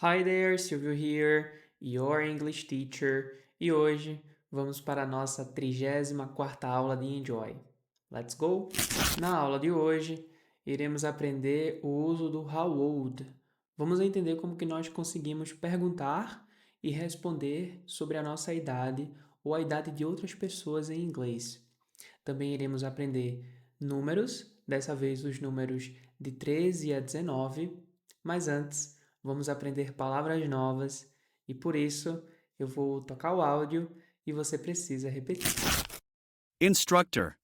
Hi there, Silvio here, your English teacher, e hoje vamos para a nossa 34ª aula de Enjoy. Let's go! Na aula de hoje, iremos aprender o uso do how old. Vamos entender como que nós conseguimos perguntar e responder sobre a nossa idade ou a idade de outras pessoas em inglês. Também iremos aprender números, dessa vez os números de 13 a 19, mas antes vamos aprender palavras novas e por isso eu vou tocar o áudio e você precisa repetir. Instructor.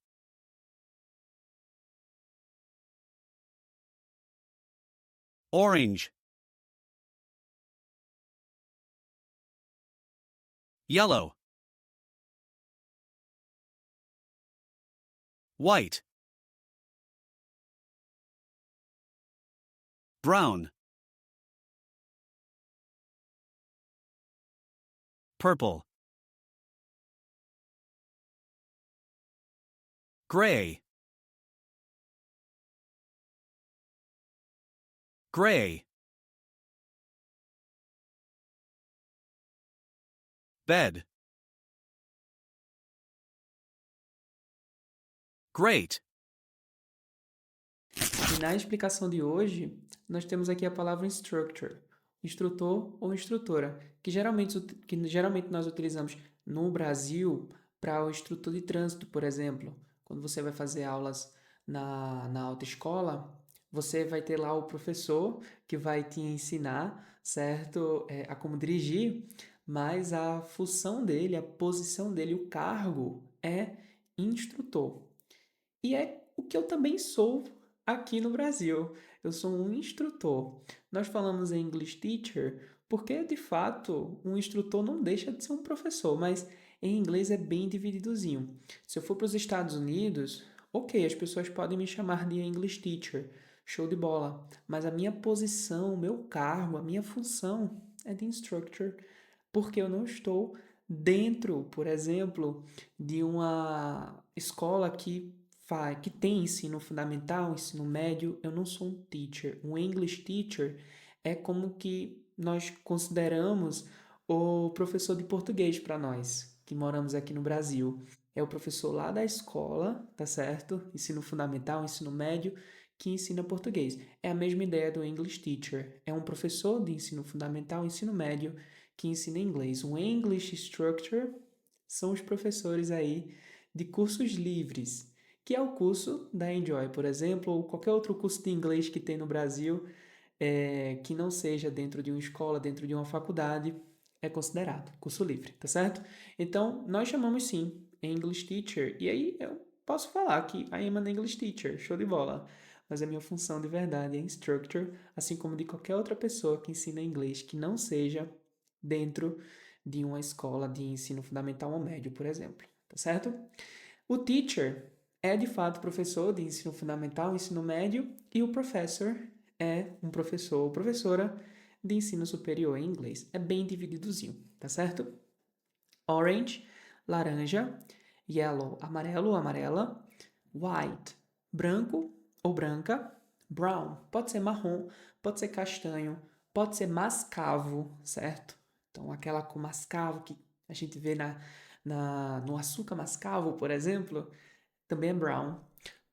Orange. Yellow. White. Brown. Purple. Gray. Gray. Bed. Great. E na explicação de hoje, nós temos aqui a palavra instructor, instrutor ou instrutora, que geralmente nós utilizamos no Brasil para o instrutor de trânsito, por exemplo. Quando você vai fazer aulas na autoescola, você vai ter lá o professor que vai te ensinar, certo, a como dirigir, mas a função dele, a posição dele, o cargo é instrutor. E é o que eu também sou aqui no Brasil. Eu sou um instrutor. Nós falamos em English teacher porque, de fato, um instrutor não deixa de ser um professor, mas em inglês é bem divididozinho. Se eu for para os Estados Unidos, ok, as pessoas podem me chamar de English teacher, show de bola, mas a minha posição, o meu cargo, a minha função é de instructor, porque eu não estou dentro, por exemplo, de uma escola que tem ensino fundamental, ensino médio. Eu não sou um teacher. Um English teacher é como que nós consideramos o professor de português para nós, que moramos aqui no Brasil. É o professor lá da escola, tá certo? Ensino fundamental, ensino médio, que ensina português. É a mesma ideia do English teacher. É um professor de ensino fundamental, ensino médio, que ensina inglês. Um English instructor são os professores aí de cursos livres, que é o curso da Enjoy, por exemplo, ou qualquer outro curso de inglês que tem no Brasil, que não seja dentro de uma escola, dentro de uma faculdade, é considerado curso livre, tá certo? Então, nós chamamos sim English Teacher, e aí eu posso falar que I am an English Teacher, show de bola, mas a minha função de verdade é instructor, assim como de qualquer outra pessoa que ensina inglês que não seja dentro de uma escola de ensino fundamental ou médio, por exemplo, tá certo? O teacher é de fato professor de ensino fundamental, ensino médio, e o professor é um professor ou professora de ensino superior em inglês. É bem divididozinho, tá certo? Orange, laranja, yellow, amarelo ou amarela, white, branco ou branca, brown, pode ser marrom, pode ser castanho, pode ser mascavo, certo? Então, aquela com mascavo que a gente vê no açúcar mascavo, por exemplo, também é brown.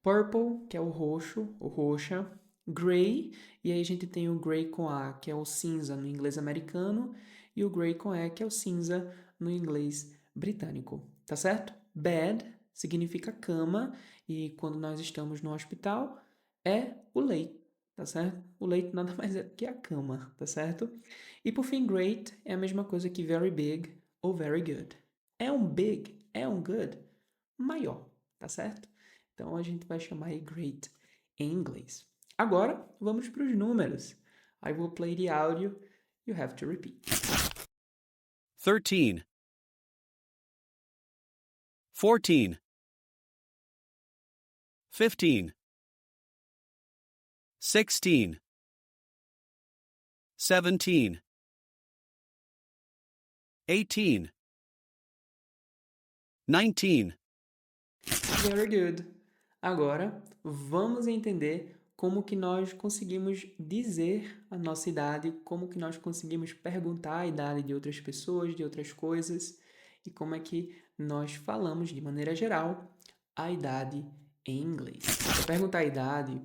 Purple, que é o roxo, ou roxa. Gray, e aí a gente tem o gray com A, que é o cinza no inglês americano, e o gray com E, que é o cinza no inglês britânico, tá certo? Bed significa cama, e quando nós estamos no hospital, é o leito, tá certo? O leito nada mais é do que a cama, tá certo? E por fim, great é a mesma coisa que very big ou very good. É um big, é um good maior, tá certo? Então a gente vai chamar aí great em inglês. Agora vamos para os números. I will play the audio. You have to repeat. 13. 14. 15. 16. 17. 18. 19. Very good. Agora vamos entender como que nós conseguimos dizer a nossa idade, como que nós conseguimos perguntar a idade de outras pessoas, de outras coisas, e como é que nós falamos, de maneira geral, a idade em inglês. Para perguntar a idade,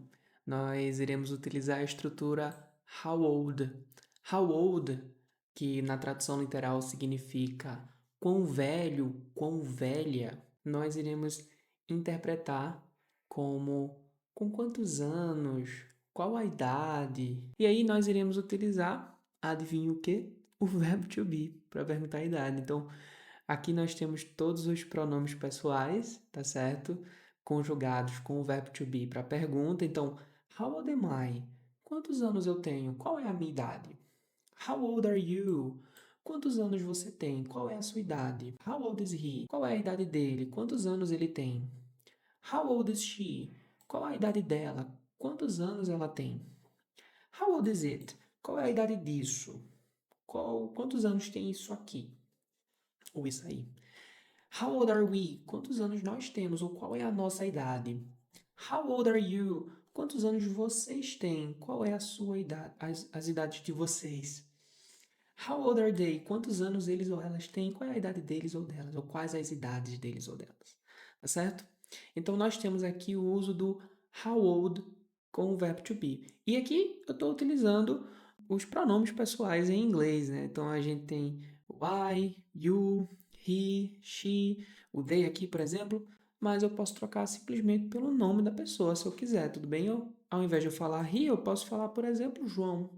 nós iremos utilizar a estrutura how old. How old, que na tradução literal significa quão velho, quão velha, nós iremos interpretar como com quantos anos, qual a idade. E aí nós iremos utilizar, adivinha o quê? O verbo to be para perguntar a idade. Então, aqui nós temos todos os pronomes pessoais, tá certo? Conjugados com o verbo to be para pergunta. Então, how old am I? Quantos anos eu tenho? Qual é a minha idade? How old are you? Quantos anos você tem? Qual é a sua idade? How old is he? Qual é a idade dele? Quantos anos ele tem? How old is she? Qual a idade dela? Quantos anos ela tem? How old is it? Qual é a idade disso? Quantos anos tem isso aqui? Ou isso aí? How old are we? Quantos anos nós temos? Ou qual é a nossa idade? How old are you? Quantos anos vocês têm? Qual é a sua idade? As idades de vocês? How old are they? Quantos anos eles ou elas têm? Qual é a idade deles ou delas? Ou quais as idades deles ou delas? Tá certo? Então, nós temos aqui o uso do how old com o verbo to be. E aqui eu estou utilizando os pronomes pessoais em inglês, né? Então, a gente tem o I, you, he, she, o they aqui, por exemplo, mas eu posso trocar simplesmente pelo nome da pessoa, se eu quiser, tudo bem? Ao invés de eu falar he, eu posso falar, por exemplo, João.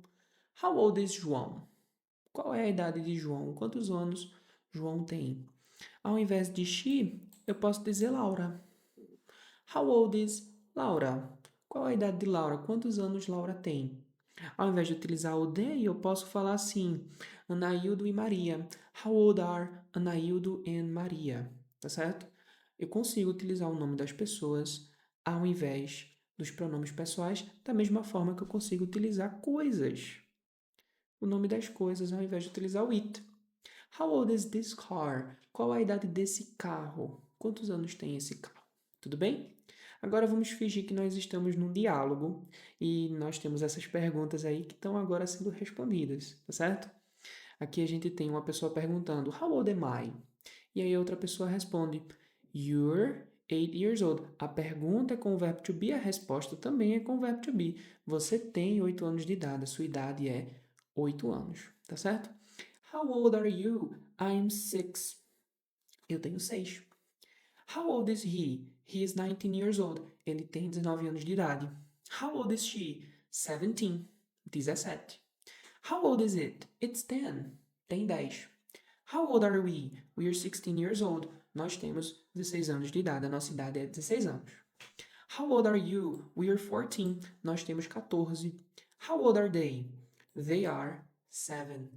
How old is João? Qual é a idade de João? Quantos anos João tem? Ao invés de she, eu posso dizer Laura. How old is Laura? Qual a idade de Laura? Quantos anos Laura tem? Ao invés de utilizar o they, eu posso falar assim: Anaildo e Maria. How old are Anaildo and Maria? Tá certo? Eu consigo utilizar o nome das pessoas ao invés dos pronomes pessoais, da mesma forma que eu consigo utilizar coisas. O nome das coisas ao invés de utilizar o it. How old is this car? Qual a idade desse carro? Quantos anos tem esse carro? Tudo bem? Agora vamos fingir que nós estamos num diálogo e nós temos essas perguntas aí que estão agora sendo respondidas, tá certo? Aqui a gente tem uma pessoa perguntando: How old am I? E aí outra pessoa responde: You're 8 years old. A pergunta é com o verbo to be, a resposta também é com o verbo to be. Você tem 8 anos de idade, a sua idade é 8 anos, tá certo? How old are you? I'm 6. Eu tenho 6. How old is he? He is 19 years old. Ele tem 19 anos de idade. How old is she? 17. 17. How old is it? It's 10. Tem 10. How old are we? We are 16 years old. Nós temos 16 anos de idade. A nossa idade é 16 anos. How old are you? We are 14. Nós temos 14. How old are they? They are 7.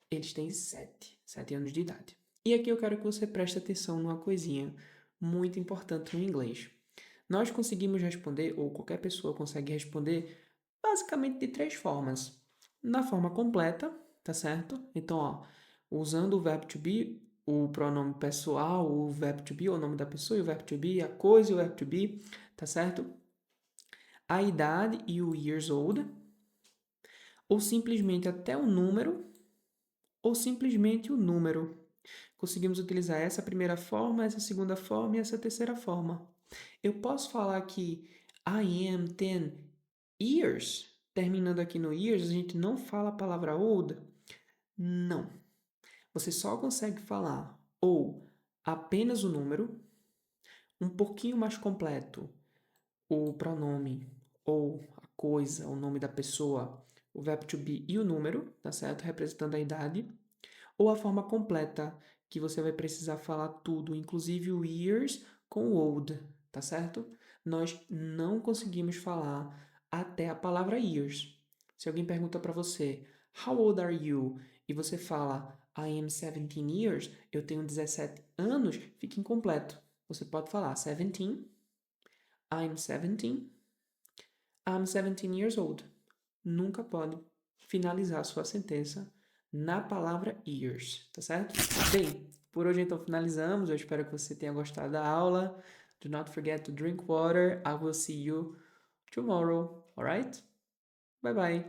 Eles têm 7 anos de idade. E aqui eu quero que você preste atenção numa coisinha muito importante no inglês. Nós conseguimos responder, ou qualquer pessoa consegue responder, basicamente de 3 formas. Na forma completa, tá certo? Então, ó, usando o verbo to be, o pronome pessoal, o verbo to be, o nome da pessoa, e o verbo to be, a coisa e o verbo to be, tá certo? A idade e o years old, ou simplesmente até o número, ou simplesmente o número. Conseguimos utilizar essa primeira forma, essa segunda forma e essa terceira forma. Eu posso falar que I am 10 years, terminando aqui no years, a gente não fala a palavra old? Não. Você só consegue falar ou apenas o número, um pouquinho mais completo, o pronome ou a coisa, o nome da pessoa, o verbo to be e o número, tá certo? Representando a idade. Ou a forma completa, que você vai precisar falar tudo, inclusive o years com o old, tá certo? Nós não conseguimos falar até a palavra years. Se alguém pergunta para você, How old are you? E você fala, I am 17 years, eu tenho 17 anos, fica incompleto. Você pode falar 17, I'm 17, I'm 17 years old. Nunca pode finalizar sua sentença na palavra years, tá certo? Bem, por hoje então finalizamos. Eu espero que você tenha gostado da aula. Do not forget to drink water. I will see you tomorrow. alright? Bye bye.